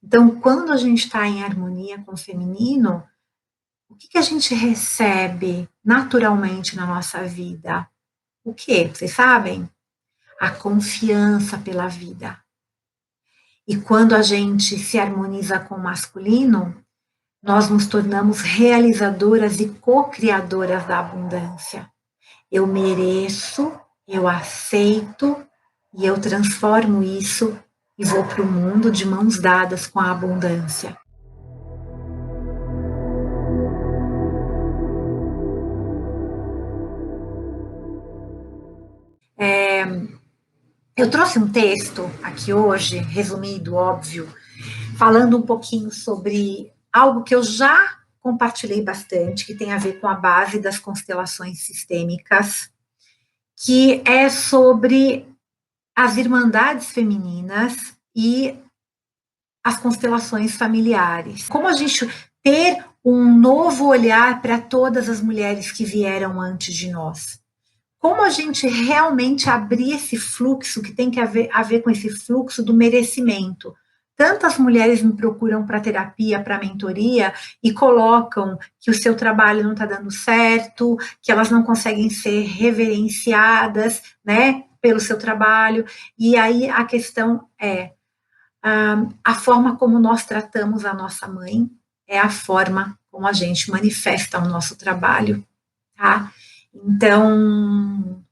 Então, quando a gente está em harmonia com o feminino, o que a gente recebe naturalmente na nossa vida? O que? Vocês sabem? A confiança pela vida. E quando a gente se harmoniza com o masculino, nós nos tornamos realizadoras e co-criadoras da abundância. Eu mereço, eu aceito e eu transformo isso e vou para o mundo de mãos dadas com a abundância. Eu trouxe um texto aqui hoje, resumido, óbvio, falando um pouquinho sobre algo que eu já compartilhei bastante, que tem a ver com a base das constelações sistêmicas, que é sobre as irmandades femininas e as constelações familiares. Como a gente ter um novo olhar para todas as mulheres que vieram antes de nós. Como a gente realmente abrir esse fluxo, que tem que a ver com esse fluxo do merecimento. Tantas mulheres me procuram para terapia, para mentoria, e colocam que o seu trabalho não está dando certo, que elas não conseguem ser reverenciadas, né, pelo seu trabalho. E aí a questão é, a forma como nós tratamos a nossa mãe é a forma como a gente manifesta o nosso trabalho, tá? Então,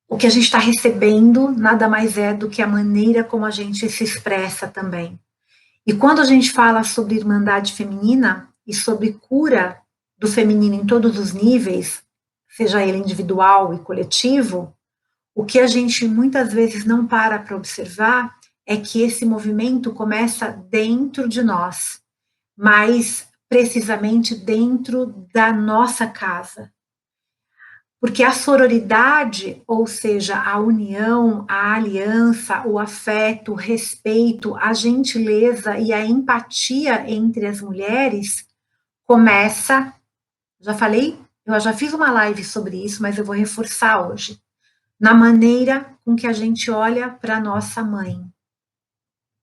o que a gente está recebendo nada mais é do que a maneira como a gente se expressa também. E quando a gente fala sobre irmandade feminina e sobre cura do feminino em todos os níveis, seja ele individual e coletivo, o que a gente muitas vezes não para observar é que esse movimento começa dentro de nós, mais precisamente dentro da nossa casa. Porque a sororidade, ou seja, a união, a aliança, o afeto, o respeito, a gentileza e a empatia entre as mulheres começa, já falei, eu já fiz uma live sobre isso, mas eu vou reforçar hoje, na maneira com que a gente olha para nossa mãe,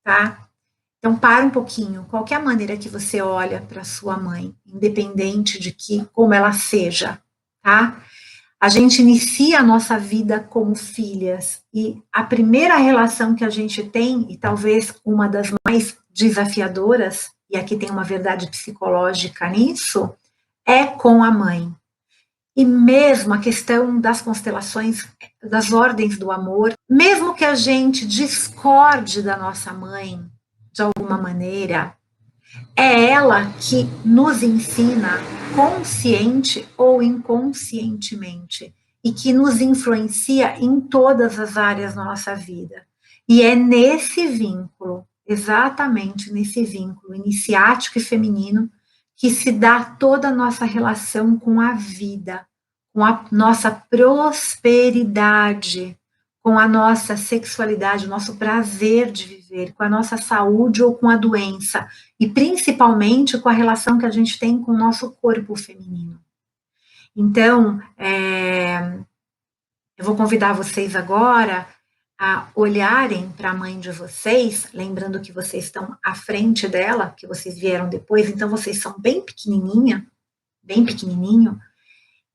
tá? Então, para um pouquinho, qual é a maneira que você olha para sua mãe, independente de que, como ela seja, tá? A gente inicia a nossa vida como filhas e a primeira relação que a gente tem, e talvez uma das mais desafiadoras, e aqui tem uma verdade psicológica nisso, é com a mãe. E mesmo a questão das constelações, das ordens do amor, mesmo que a gente discorde da nossa mãe, de alguma maneira, é ela que nos ensina, consciente ou inconscientemente, e que nos influencia em todas as áreas da nossa vida. E é nesse vínculo, exatamente nesse vínculo iniciático e feminino, que se dá toda a nossa relação com a vida, com a nossa prosperidade, com a nossa sexualidade, o nosso prazer de viver, com a nossa saúde ou com a doença, e principalmente com a relação que a gente tem com o nosso corpo feminino. Então, eu vou convidar vocês agora a olharem para a mãe de vocês, lembrando que vocês estão à frente dela, que vocês vieram depois, então vocês são bem pequenininha, bem pequenininho,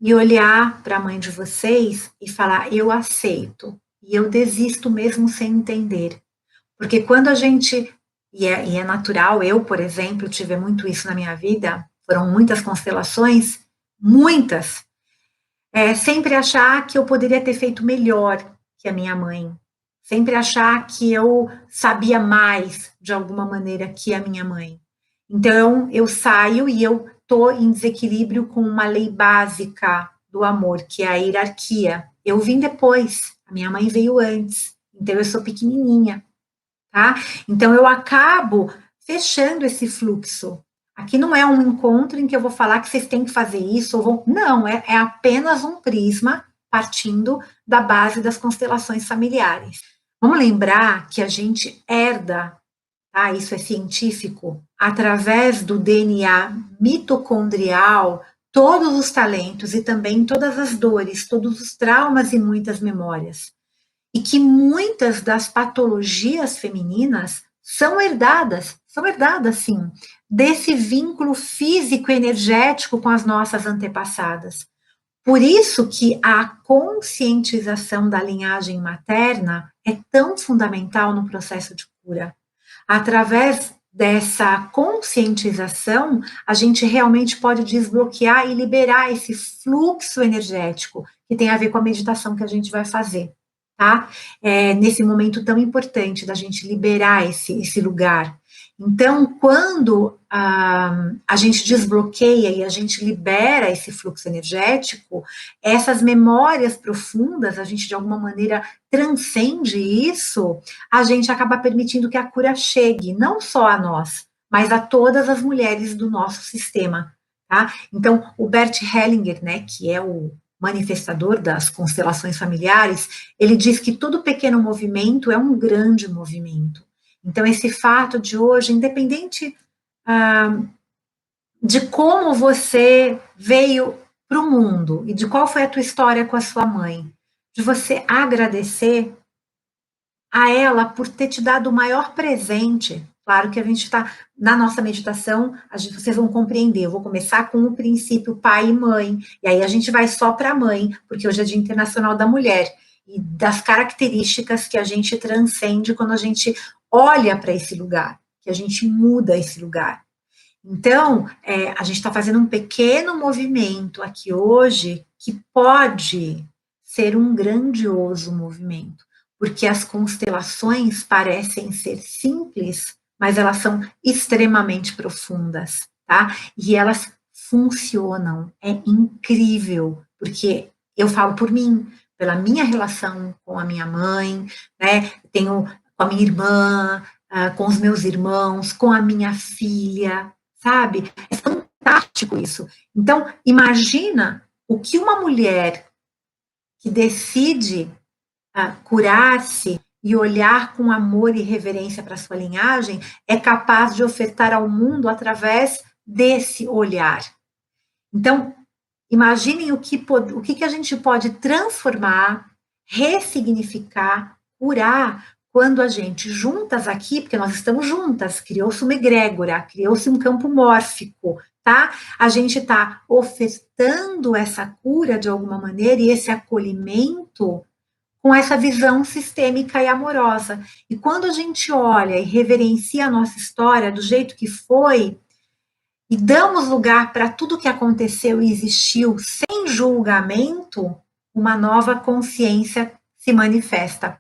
e olhar para a mãe de vocês e falar, eu aceito, e eu desisto mesmo sem entender. Porque quando a gente, e é natural, eu, por exemplo, tive muito isso na minha vida, foram muitas constelações, muitas, sempre achar que eu poderia ter feito melhor que a minha mãe, sempre achar que eu sabia mais, de alguma maneira, que a minha mãe. Então, eu saio e eu estou em desequilíbrio com uma lei básica do amor, que é a hierarquia. Eu vim depois, a minha mãe veio antes, então eu sou pequenininha, tá? Então eu acabo fechando esse fluxo. Aqui não é um encontro em que eu vou falar que vocês têm que fazer isso, ou vão... não, é apenas um prisma partindo da base das constelações familiares. Vamos lembrar que a gente herda, tá? Isso é científico, através do DNA mitocondrial, todos os talentos e também todas as dores, todos os traumas e muitas memórias. E que muitas das patologias femininas são herdadas, são herdadas, sim, desse vínculo físico e energético com as nossas antepassadas. Por isso que a conscientização da linhagem materna é tão fundamental no processo de cura. Através dessa conscientização, a gente realmente pode desbloquear e liberar esse fluxo energético, que tem a ver com a meditação que a gente vai fazer, tá? Nesse momento tão importante da gente liberar esse lugar. Então, quando a gente desbloqueia e a gente libera esse fluxo energético, essas memórias profundas, a gente de alguma maneira transcende isso, a gente acaba permitindo que a cura chegue, não só a nós, mas a todas as mulheres do nosso sistema, tá? Então, o Bert Hellinger, né, que é o manifestador das constelações familiares, ele diz que todo pequeno movimento é um grande movimento. Então, esse fato de hoje, independente de como você veio para o mundo e de qual foi a tua história com a sua mãe, de você agradecer a ela por ter te dado o maior presente. Claro que a gente está, na nossa meditação, vocês vão compreender, eu vou começar com o princípio pai e mãe, e aí a gente vai só para a mãe, porque hoje é Dia Internacional da Mulher, e das características que a gente transcende quando a gente olha para esse lugar, que a gente muda esse lugar. Então, a gente está fazendo um pequeno movimento aqui hoje que pode ser um grandioso movimento, porque as constelações parecem ser simples, mas elas são extremamente profundas, tá? E elas funcionam, é incrível, porque eu falo por mim, pela minha relação com a minha mãe, né? Tenho com a minha irmã, com os meus irmãos, com a minha filha, sabe? É fantástico isso. Então, imagina o que uma mulher que decide curar-se e olhar com amor e reverência para a sua linhagem é capaz de ofertar ao mundo através desse olhar. Então, imaginem o que a gente pode transformar, ressignificar, curar quando a gente, juntas aqui, porque nós estamos juntas, criou-se uma egrégora, criou-se um campo mórfico, tá? A gente está ofertando essa cura de alguma maneira e esse acolhimento com essa visão sistêmica e amorosa. E quando a gente olha e reverencia a nossa história do jeito que foi, e damos lugar para tudo que aconteceu e existiu sem julgamento, uma nova consciência se manifesta.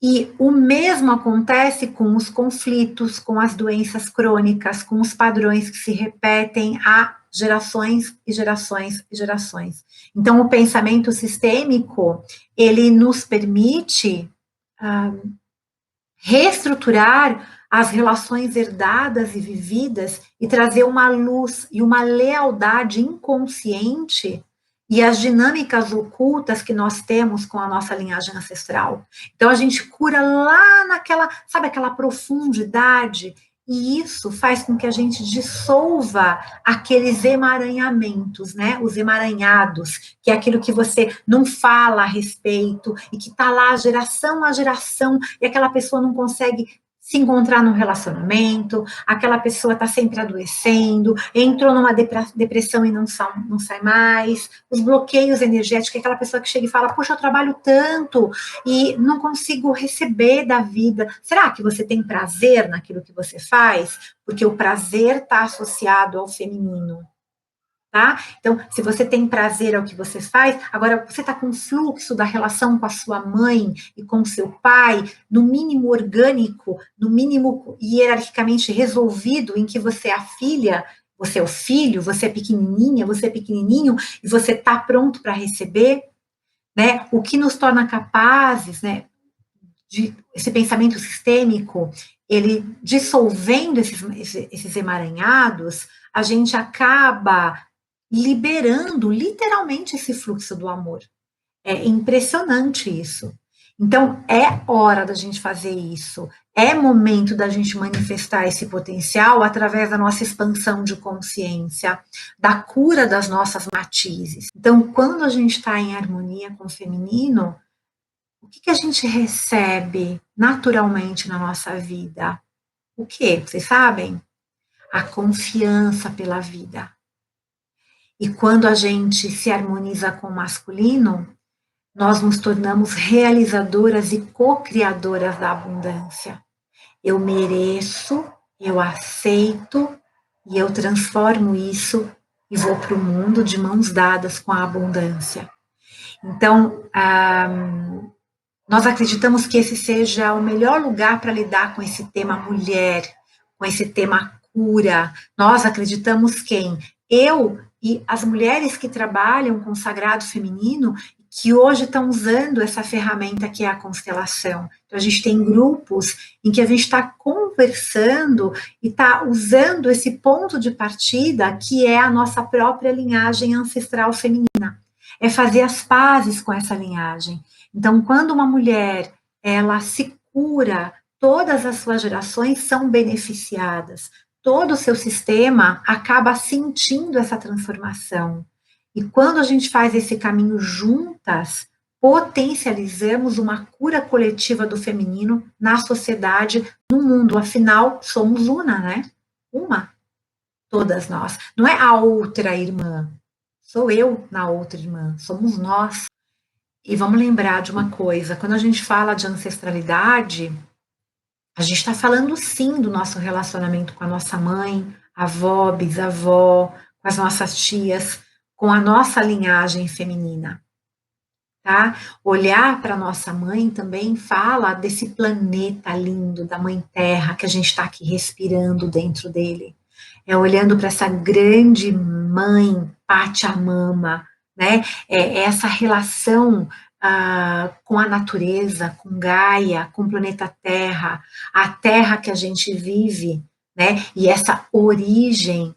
E o mesmo acontece com os conflitos, com as doenças crônicas, com os padrões que se repetem há gerações e gerações e gerações. Então, o pensamento sistêmico, ele nos permite reestruturar as relações herdadas e vividas e trazer uma luz e uma lealdade inconsciente e as dinâmicas ocultas que nós temos com a nossa linhagem ancestral. Então, a gente cura lá naquela, sabe, aquela profundidade, e isso faz com que a gente dissolva aqueles emaranhamentos, né? Os emaranhados, que é aquilo que você não fala a respeito e que está lá geração a geração e aquela pessoa não consegue se encontrar num relacionamento, aquela pessoa está sempre adoecendo, entrou numa depressão e não sai mais, os bloqueios energéticos, aquela pessoa que chega e fala, poxa, eu trabalho tanto e não consigo receber da vida. Será que você tem prazer naquilo que você faz? Porque o prazer está associado ao feminino. Tá? Então, se você tem prazer ao que você faz, agora você está com o fluxo da relação com a sua mãe e com o seu pai, no mínimo orgânico, no mínimo hierarquicamente resolvido, em que você é a filha, você é o filho, você é pequenininha, você é pequenininho, e você está pronto para receber, né? O que nos torna capazes, né, de esse pensamento sistêmico, ele dissolvendo esses emaranhados, a gente acaba liberando literalmente esse fluxo do amor. É impressionante isso. Então, é hora da gente fazer isso. É momento da gente manifestar esse potencial através da nossa expansão de consciência, da cura das nossas matizes. Então, quando a gente está em harmonia com o feminino, o que a gente recebe naturalmente na nossa vida? O quê? Vocês sabem? A confiança pela vida. E quando a gente se harmoniza com o masculino, nós nos tornamos realizadoras e co-criadoras da abundância. Eu mereço, eu aceito e eu transformo isso e vou para o mundo de mãos dadas com a abundância. Então, nós acreditamos que esse seja o melhor lugar para lidar com esse tema mulher, com esse tema cura. Nós acreditamos quem? Eu e as mulheres que trabalham com o sagrado feminino, que hoje estão usando essa ferramenta que é a constelação. Então, a gente tem grupos em que a gente está conversando e está usando esse ponto de partida que é a nossa própria linhagem ancestral feminina. É fazer as pazes com essa linhagem. Então, quando uma mulher, ela se cura, todas as suas gerações são beneficiadas. Todo o seu sistema acaba sentindo essa transformação. E quando a gente faz esse caminho juntas, potencializamos uma cura coletiva do feminino na sociedade, no mundo. Afinal, somos uma, né? Uma. Todas nós. Não é a outra irmã. Sou eu na outra irmã. Somos nós. E vamos lembrar de uma coisa, quando a gente fala de ancestralidade, a gente está falando sim do nosso relacionamento com a nossa mãe, avó, bisavó, com as nossas tias, com a nossa linhagem feminina, tá? Olhar para a nossa mãe também fala desse planeta lindo, da Mãe Terra, que a gente está aqui respirando dentro dele. É olhando para essa grande mãe, Pachamama, né? É essa relação com a natureza, com Gaia, com o planeta Terra, a Terra que a gente vive, né? E essa origem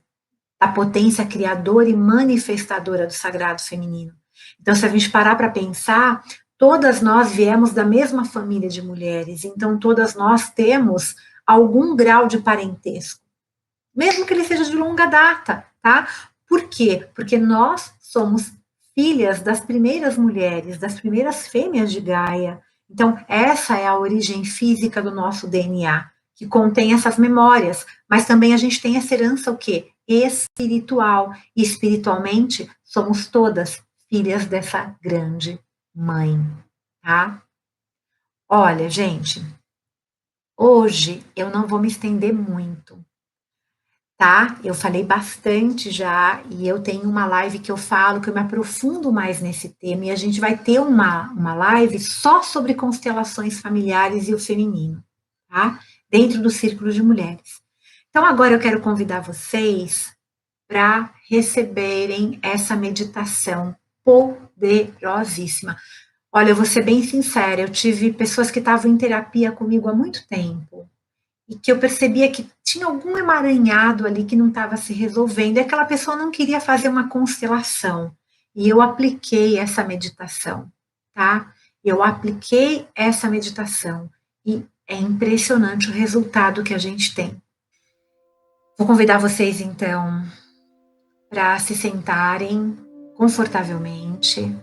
da potência criadora e manifestadora do sagrado feminino. Então, se a gente parar para pensar, todas nós viemos da mesma família de mulheres, então todas nós temos algum grau de parentesco, mesmo que ele seja de longa data, tá? Por quê? Porque nós somos filhas das primeiras mulheres, das primeiras fêmeas de Gaia. Então, essa é a origem física do nosso DNA, que contém essas memórias, mas também a gente tem essa herança, o quê? Espiritual. E espiritualmente, somos todas filhas dessa grande mãe, tá? Olha, gente, hoje eu não vou me estender muito, tá? Eu falei bastante já, e eu tenho uma live que eu falo, que eu me aprofundo mais nesse tema, e a gente vai ter uma live só sobre constelações familiares e o feminino, tá? Dentro do Círculo de Mulheres. Então, agora eu quero convidar vocês para receberem essa meditação poderosíssima. Olha, eu vou ser bem sincera, eu tive pessoas que estavam em terapia comigo há muito tempo, e que eu percebia que tinha algum emaranhado ali que não estava se resolvendo, e aquela pessoa não queria fazer uma constelação. E eu apliquei essa meditação, tá? Eu apliquei essa meditação, e é impressionante o resultado que a gente tem. Vou convidar vocês, então, para se sentarem confortavelmente,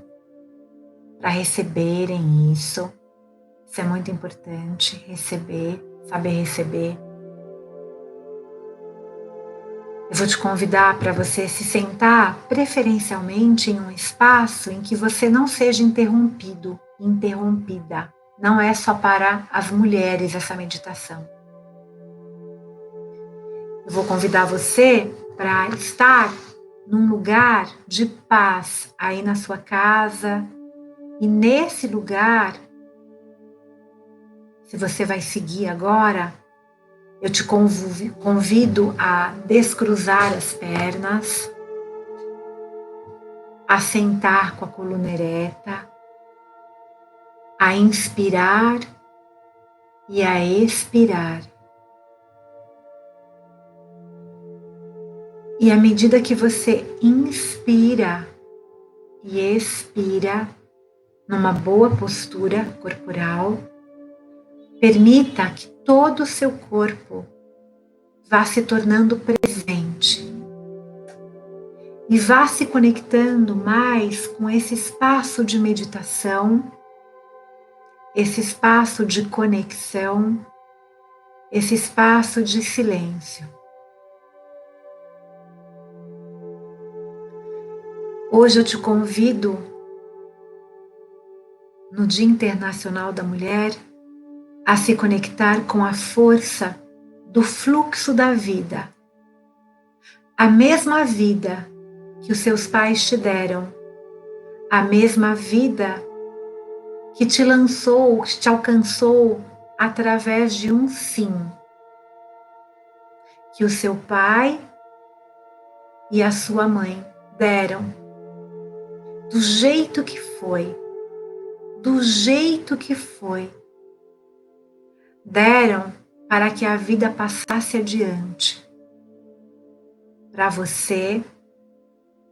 para receberem isso. Isso é muito importante, receber, saber receber. Eu vou te convidar para você se sentar preferencialmente em um espaço em que você não seja interrompido, interrompida. Não é só para as mulheres essa meditação. Eu vou convidar você para estar num lugar de paz aí na sua casa, e nesse lugar, se você vai seguir agora, eu te convido a descruzar as pernas, a sentar com a coluna ereta, a inspirar e a expirar. E à medida que você inspira e expira numa boa postura corporal, permita que todo o seu corpo vá se tornando presente e vá se conectando mais com esse espaço de meditação, esse espaço de conexão, esse espaço de silêncio. Hoje eu te convido, no Dia Internacional da Mulher, a se conectar com a força do fluxo da vida. A mesma vida que os seus pais te deram, a mesma vida que te lançou, que te alcançou através de um sim, que o seu pai e a sua mãe deram, do jeito que foi, deram para que a vida passasse adiante, para você,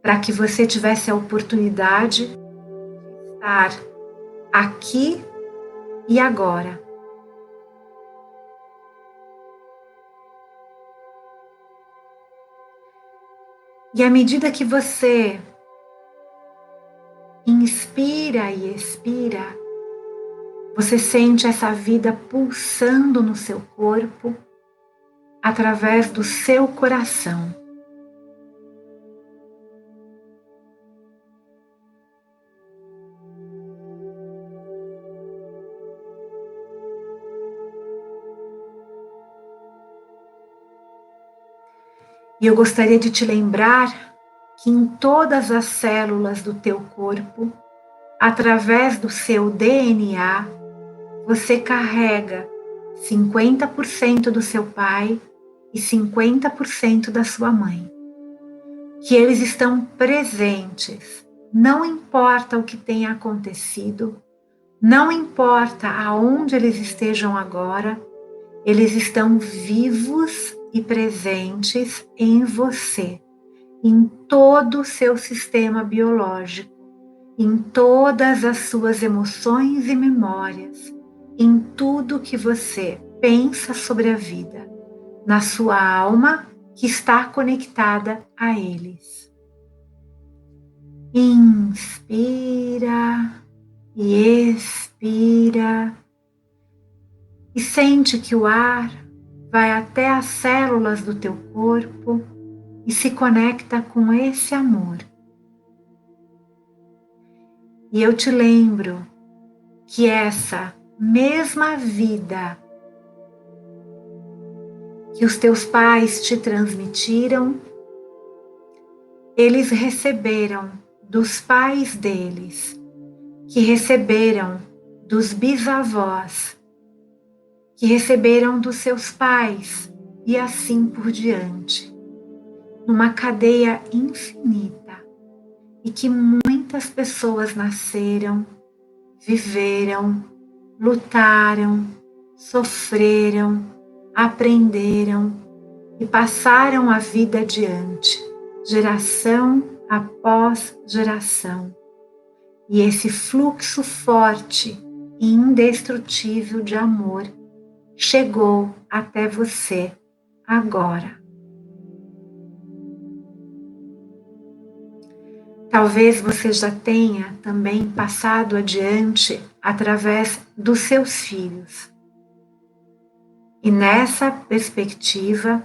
para que você tivesse a oportunidade de estar aqui e agora. E à medida que você inspira e expira, você sente essa vida pulsando no seu corpo através do seu coração. E eu gostaria de te lembrar que em todas as células do teu corpo, através do seu DNA, você carrega 50% do seu pai e 50% da sua mãe. Que eles estão presentes, não importa o que tenha acontecido, não importa aonde eles estejam agora, eles estão vivos e presentes em você, em todo o seu sistema biológico, em todas as suas emoções e memórias, em tudo que você pensa sobre a vida, na sua alma que está conectada a eles. Inspira e expira e sente que o ar vai até as células do teu corpo e se conecta com esse amor. E eu te lembro que essa mesma vida que os teus pais te transmitiram, eles receberam dos pais deles, que receberam dos bisavós, que receberam dos seus pais e assim por diante, numa cadeia infinita, e que muitas pessoas nasceram, viveram, lutaram, sofreram, aprenderam e passaram a vida adiante, geração após geração. E esse fluxo forte e indestrutível de amor chegou até você agora. Talvez você já tenha também passado adiante através dos seus filhos. E nessa perspectiva,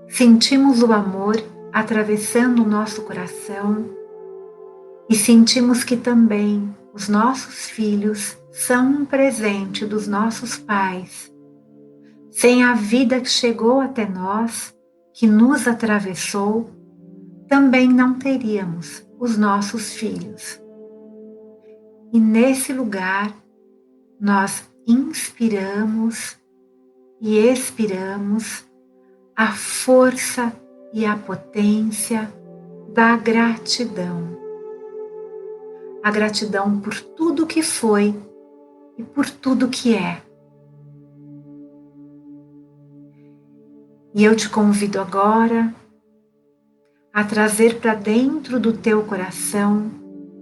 sentimos o amor atravessando o nosso coração e sentimos que também os nossos filhos são um presente dos nossos pais. Sem a vida que chegou até nós, que nos atravessou, também não teríamos os nossos filhos. E nesse lugar, nós inspiramos e expiramos a força e a potência da gratidão. A gratidão por tudo que foi e por tudo que é. E eu te convido agora a trazer para dentro do teu coração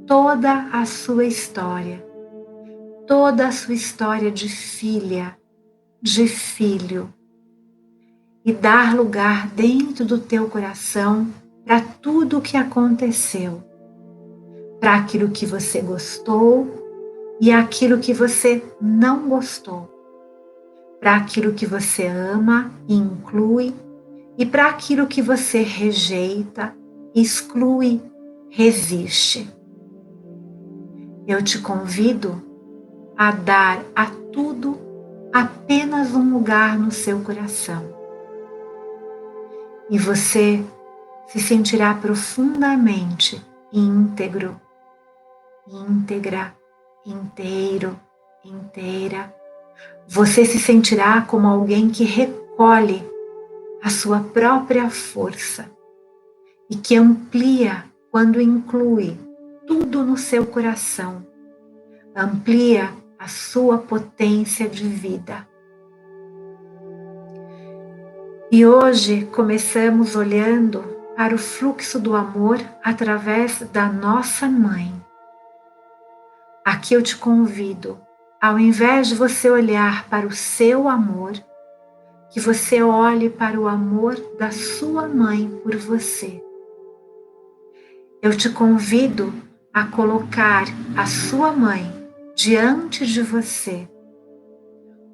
toda a sua história de filha, de filho, e dar lugar dentro do teu coração para tudo o que aconteceu, para aquilo que você gostou e aquilo que você não gostou, para aquilo que você ama e inclui, e para aquilo que você rejeita, exclui, resiste. Eu te convido a dar a tudo apenas um lugar no seu coração. E você se sentirá profundamente íntegro, íntegra, inteiro, inteira. Você se sentirá como alguém que recolhe a sua própria força e que amplia quando inclui tudo no seu coração, amplia a sua potência de vida. E hoje começamos olhando para o fluxo do amor através da nossa mãe. Aqui eu te convido, ao invés de você olhar para o seu amor, que você olhe para o amor da sua mãe por você. Eu te convido a colocar a sua mãe diante de você,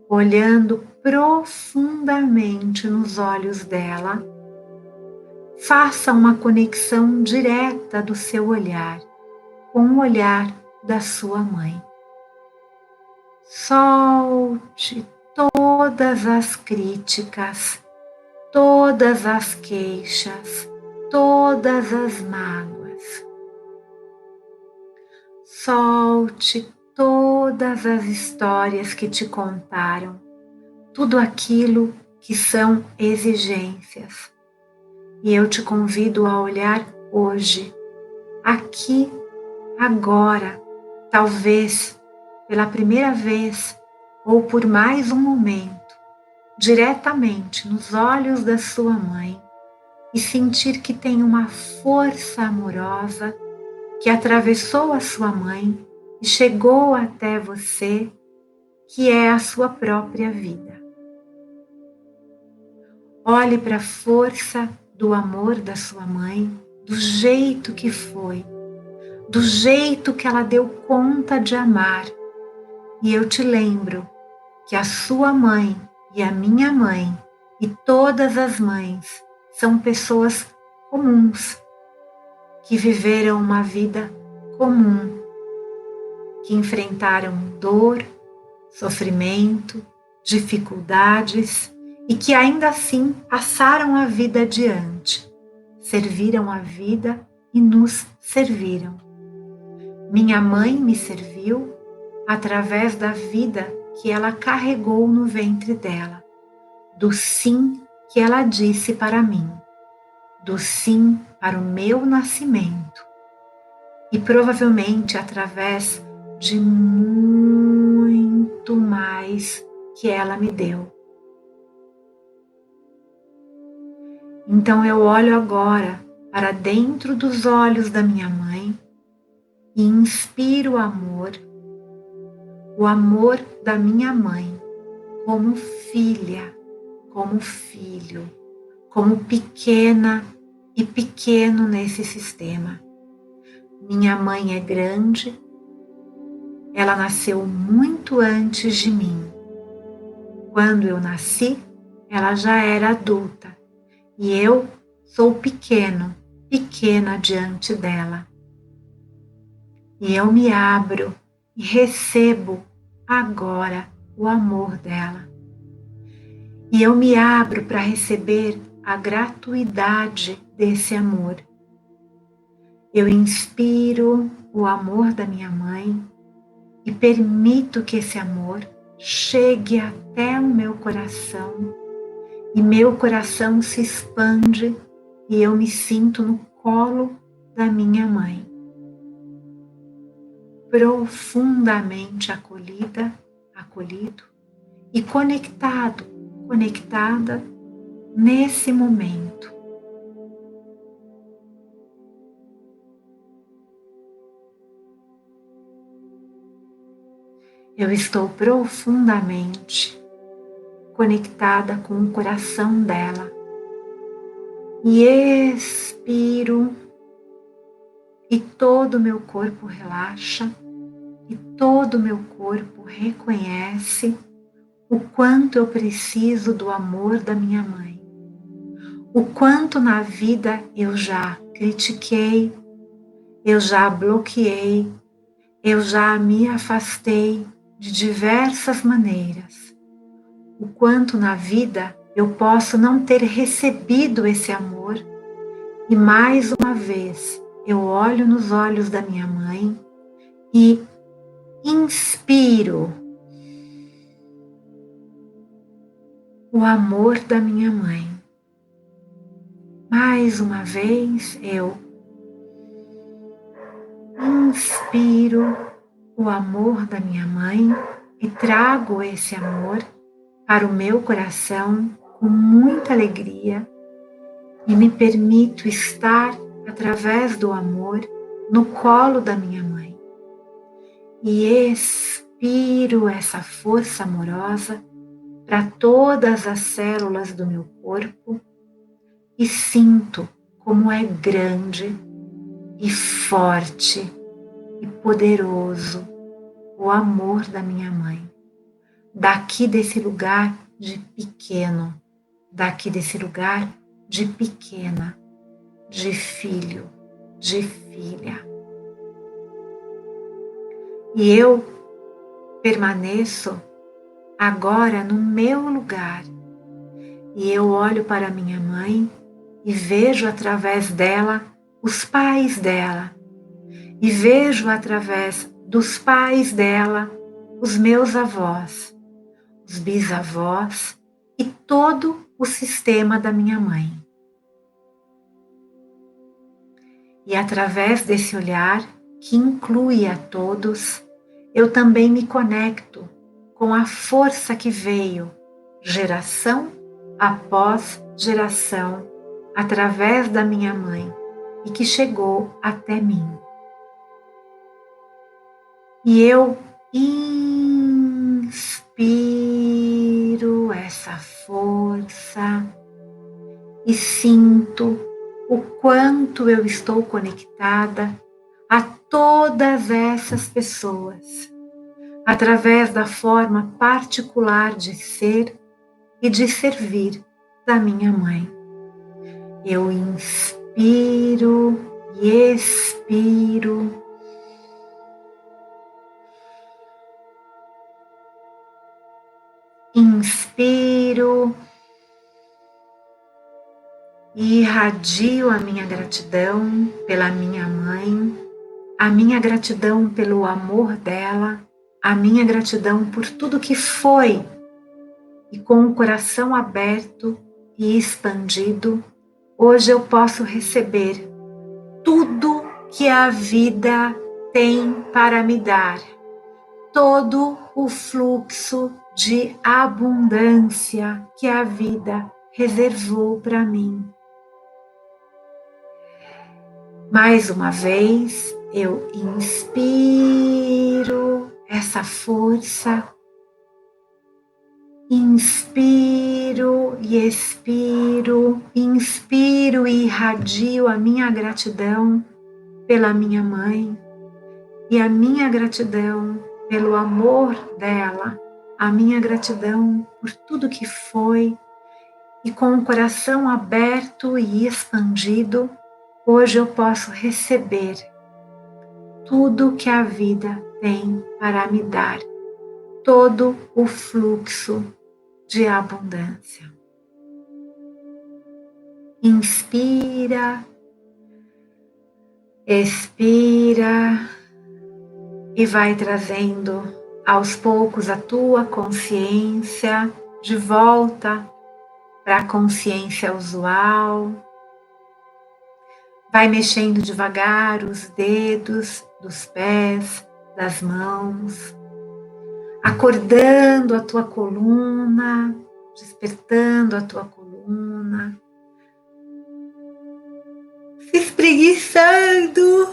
olhando profundamente nos olhos dela. Faça uma conexão direta do seu olhar com o olhar da sua mãe. Solte todas as críticas, todas as queixas, todas as mágoas. Solte todas as histórias que te contaram, tudo aquilo que são exigências. E eu te convido a olhar hoje, aqui, agora, talvez pela primeira vez ou por mais um momento, diretamente nos olhos da sua mãe e sentir que tem uma força amorosa que atravessou a sua mãe e chegou até você, que é a sua própria vida. Olhe para a força do amor da sua mãe, do jeito que foi, do jeito que ela deu conta de amar. E eu te lembro que a sua mãe e a minha mãe e todas as mães são pessoas comuns, que viveram uma vida comum, que enfrentaram dor, sofrimento, dificuldades e que ainda assim passaram a vida adiante, serviram a vida e nos serviram. Minha mãe me serviu através da vida que ela carregou no ventre dela, do sim que ela disse para mim, do sim para o meu nascimento e provavelmente através de muito mais que ela me deu. Então eu olho agora para dentro dos olhos da minha mãe e inspiro o amor da minha mãe como filha, como filho, como pequena e pequeno nesse sistema. Minha mãe é grande, ela nasceu muito antes de mim. Quando eu nasci, ela já era adulta e eu sou pequeno, pequena diante dela. E eu me abro e recebo agora o amor dela. E eu me abro para receber a gratuidade desse amor. Eu inspiro o amor da minha mãe e permito que esse amor chegue até o meu coração e meu coração se expande e eu me sinto no colo da minha mãe, profundamente acolhida, acolhido e conectado, conectada nesse momento. Eu estou profundamente conectada com o coração dela e expiro e todo o meu corpo relaxa e todo o meu corpo reconhece o quanto eu preciso do amor da minha mãe, o quanto na vida eu já critiquei, eu já bloqueei, eu já me afastei de diversas maneiras, o quanto na vida eu posso não ter recebido esse amor e mais uma vez eu olho nos olhos da minha mãe e inspiro o amor da minha mãe. Mais uma vez eu inspiro o amor da minha mãe e trago esse amor para o meu coração com muita alegria e me permito estar através do amor no colo da minha mãe. E expiro essa força amorosa para todas as células do meu corpo e sinto como é grande e forte e poderoso o amor da minha mãe. Daqui desse lugar de pequeno, daqui desse lugar de pequena, de filho, de filha. E eu permaneço agora no meu lugar. E eu olho para minha mãe e vejo através dela os pais dela. E vejo através dos pais dela os meus avós, os bisavós e todo o sistema da minha mãe. E através desse olhar, que inclui a todos, eu também me conecto com a força que veio, geração após geração, através da minha mãe e que chegou até mim. E eu inspiro essa força e sinto o quanto eu estou conectada a todas essas pessoas, através da forma particular de ser e de servir da minha mãe. Eu inspiro e expiro. Inspiro e irradio a minha gratidão pela minha mãe, a minha gratidão pelo amor dela, a minha gratidão por tudo que foi. E com o coração aberto e expandido, hoje eu posso receber tudo que a vida tem para me dar, todo o fluxo de abundância que a vida reservou para mim. Mais uma vez, eu inspiro essa força, inspiro e expiro, inspiro e irradio a minha gratidão pela minha mãe e a minha gratidão pelo amor dela, a minha gratidão por tudo que foi, e com o coração aberto e expandido, hoje eu posso receber tudo que a vida tem para me dar, todo o fluxo de abundância. Inspira, expira e vai trazendo aos poucos a tua consciência de volta para a consciência usual. Vai mexendo devagar os dedos dos pés, das mãos, acordando a tua coluna, despertando a tua coluna, se espreguiçando,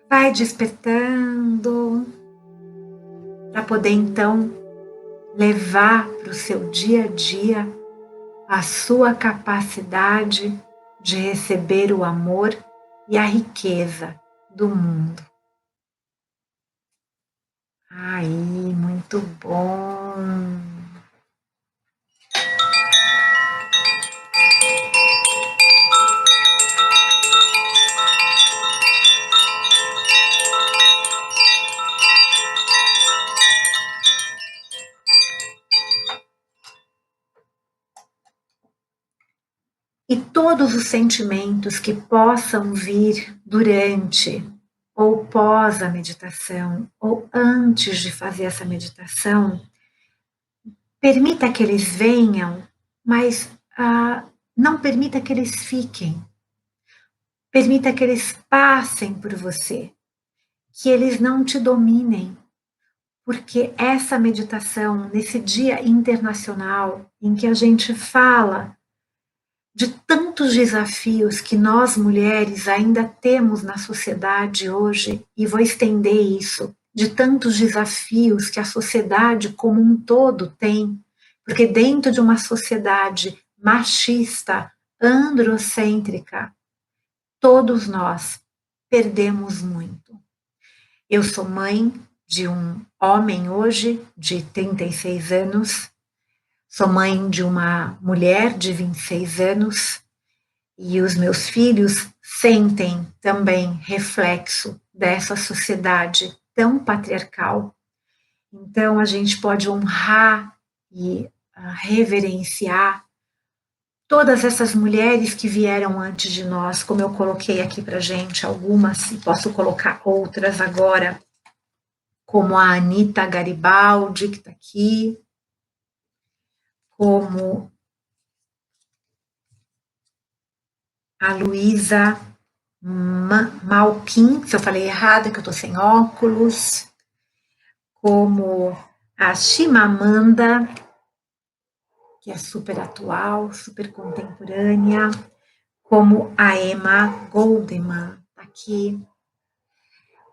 vai despertando, para poder então levar para o seu dia a dia a sua capacidade de receber o amor e a riqueza do mundo. Aí, muito bom! E todos os sentimentos que possam vir durante ou pós a meditação, ou antes de fazer essa meditação, permita que eles venham, mas não permita que eles fiquem. Permita que eles passem por você, que eles não te dominem, porque essa meditação, nesse Dia Internacional, em que a gente fala de tantos desafios que nós mulheres ainda temos na sociedade hoje, e vou estender isso, de tantos desafios que a sociedade como um todo tem, porque dentro de uma sociedade machista, androcêntrica, todos nós perdemos muito. Eu sou mãe de um homem hoje de 36 anos, sou mãe de uma mulher de 26 anos, e os meus filhos sentem também reflexo dessa sociedade tão patriarcal. Então, a gente pode honrar e reverenciar todas essas mulheres que vieram antes de nós, como eu coloquei aqui para gente, algumas, e posso colocar outras agora, como a Anita Garibaldi, que está aqui, como a Luísa Malquim, se eu falei errado, é que eu estou sem óculos, como a Chimamanda, que é super atual, super contemporânea, como a Emma Goldman, aqui.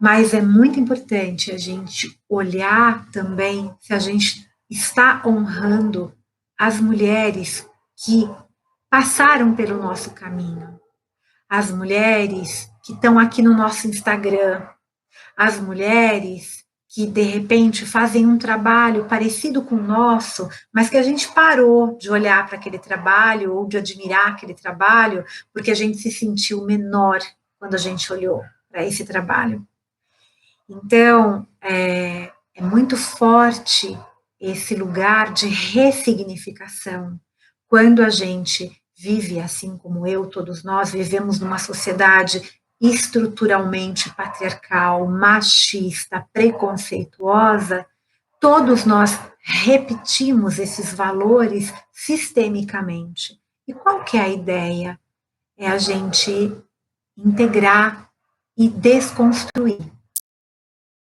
Mas é muito importante a gente olhar também se a gente está honrando as mulheres que passaram pelo nosso caminho, as mulheres que estão aqui no nosso Instagram, as mulheres que de repente fazem um trabalho parecido com o nosso, mas que a gente parou de olhar para aquele trabalho ou de admirar aquele trabalho, porque a gente se sentiu menor quando a gente olhou para esse trabalho. Então, é muito forte esse lugar de ressignificação. Quando a gente vive, assim como eu, todos nós, vivemos numa sociedade estruturalmente patriarcal, machista, preconceituosa, todos nós repetimos esses valores sistemicamente. E qual que é a ideia? É a gente integrar e desconstruir.